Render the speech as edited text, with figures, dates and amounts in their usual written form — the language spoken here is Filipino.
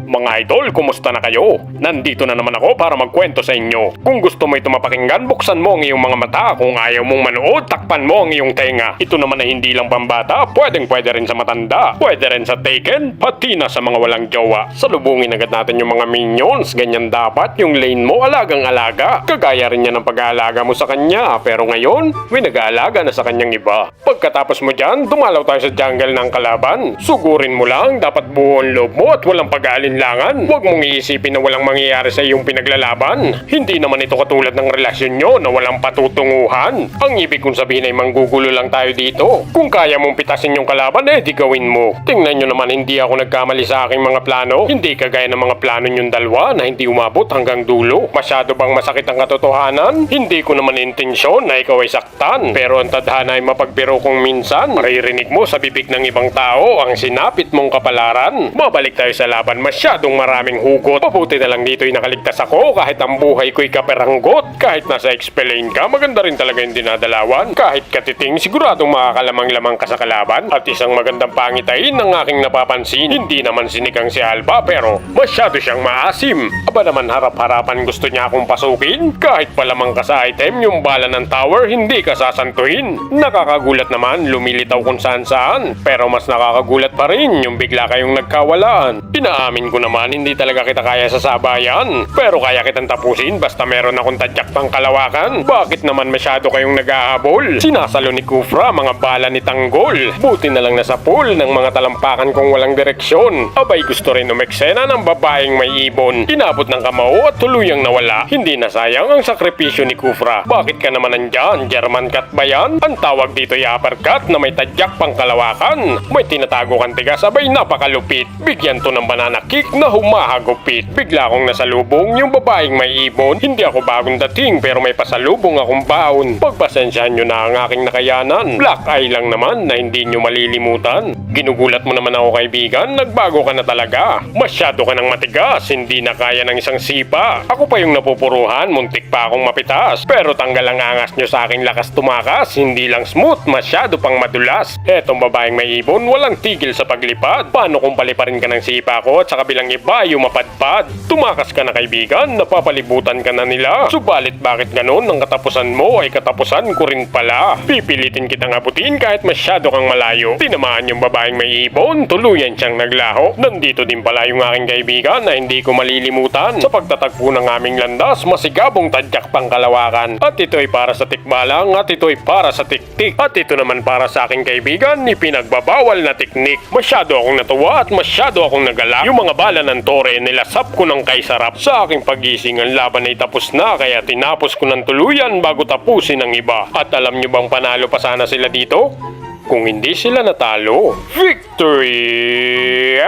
Mga idol, kumusta na kayo? Nandito na naman ako para magkwento sa inyo. Kung gusto mo ito mapakinggan, buksan mo ang iyong mga mata. Kung ayaw mong manood, takpan mo ang iyong tenga. Ito naman ay hindi lang pambata, pwede rin sa matanda, pwede rin sa taken, pati na sa mga walang jowa. Salubungin agad natin yung mga minions. Ganyan dapat yung lane mo alagang-alaga. Kagaya rin niya ng pag-aalaga mo sa kanya. Pero ngayon, may nag-aalaga na sa kanyang iba. Pagkatapos mo dyan, dumalaw tayo sa jungle ng kalaban. Sugurin mo lang, dapat buo ang loob mo at walang pag-aalinlangan. Huwag mong iisipin na walang mangyayari sa iyong pinaglalaban. Hindi naman ito katulad ng relasyon nyo na walang patutunguhan. Ang ibig kong sabihin ay manggugulo lang tayo dito. Kung kaya mong pitasin yung kalaban, di gawin mo. Tingnan nyo naman, hindi ako nagkamali sa aking mga plano. Hindi kagaya ng mga plano nyong dalawa na hindi umabot hanggang dulo. Masyado bang masakit ang katotohanan? Hindi ko naman intensyon na ikaw ay saktan. Pero ang tadhana ay mapagbiro kung minsan. Maririnig mo sa bibig ng ibang tao ang sinapit mong kapalaran. Mabalik tayo sa laban, masyadong maraming hugot. Mabuti na lang dito'y nakaligtas ako kahit ang buhay ko'y kaperanggot. Kahit nasa explain ka, maganda rin talaga yung dinadalawan. Kahit katiting, siguradong makakalamang-lamang ka sa kalaban. At isang magandang pangitain ng aking napapansin. Hindi naman sinikang si Alba pero masyado siyang maasim. Aba naman harap-harapan gusto niya akong pasukin. Kahit palamang ka sa item, yung bala ng tower hindi ka sasantuhin. Nakakagulat naman, lumilitaw kung saan-saan. Pero mas nakakagulat pa rin yung bigla kayong nagkawalaan. Inaamin ko naman, hindi talaga kita kaya sa sabayan. Pero kaya kitang tapusin basta meron akong tadyak pang kalawakan. Bakit naman masyado kayong nag-ahabol? Sinasalo ni Kufra mga bala ni Tanggol. Buti na lang nasa pool ng mga talampakan kung walang direksyon. Abay gusto rin umeksena ng babaeng may ibon. Inabot ng kamao at tuluyang nawala. Hindi na sayang ang sakripisyo ni Kufra. Bakit ka naman nandyan? German cut ba yan? Ang tawag dito ay uppercut na may tadyak pang kalawakan. May tinatago kang tigas, abay napakalupit. Bigyan to ng banana kick na humahagupit. Bigla akong nasalubong yung babaeng may ibon. Hindi ako bagong dating pero may pasalubong akong baon. Pagpasensyahan nyo na ang aking nakayanan. Black eye lang naman na hindi nyo malilimutan. Ginugulat mo naman ako kaibigan, nagbago ka na talaga. Masyado ka ng matigas, hindi na kaya ng isang sipa. Ako pa yung napupuruhan, muntik pa akong mapitas. Pero tanggal ang angas nyo sa aking lakas tumakas. Hindi lang smooth, masyado pang madulas. Etong babaeng may ibon, walang tigil sa paglipad. Paano kung paliparin ka ng sipa ko at sa kabilang iba yung mapadpad? Tumakas ka na kaibigan, napapalibutan ka na nila. Subalit bakit ganon? Ang katapusan mo ay katapusan ko rin pala. Pipilitin kitang abutin kahit masyado kang malayo. Tinamaan yung babaeng may ibon, tuluyan siyang naglaho. Nandito din pala yung aking kaibigan na hindi ko malilimutan. Sa pagtatagpo ng aming landas, masigabong tadyak pang kalawakan. At ito ay para sa tikbalang at ito ay para sa tiktik. At ito naman para sa aking kaibigan ni pinagbabawal na tiknik. Masyado akong natuwa at masyado akong nagalak. Yung mga bala ng tore nilasap ko ng kaisarap. Sa aking pagising ang laban ay tapos na kaya tinapos ko ng tuluyan bago tapusin ang iba. At alam nyo bang panalo pa sana sila dito? Kung hindi sila natalo. Victory!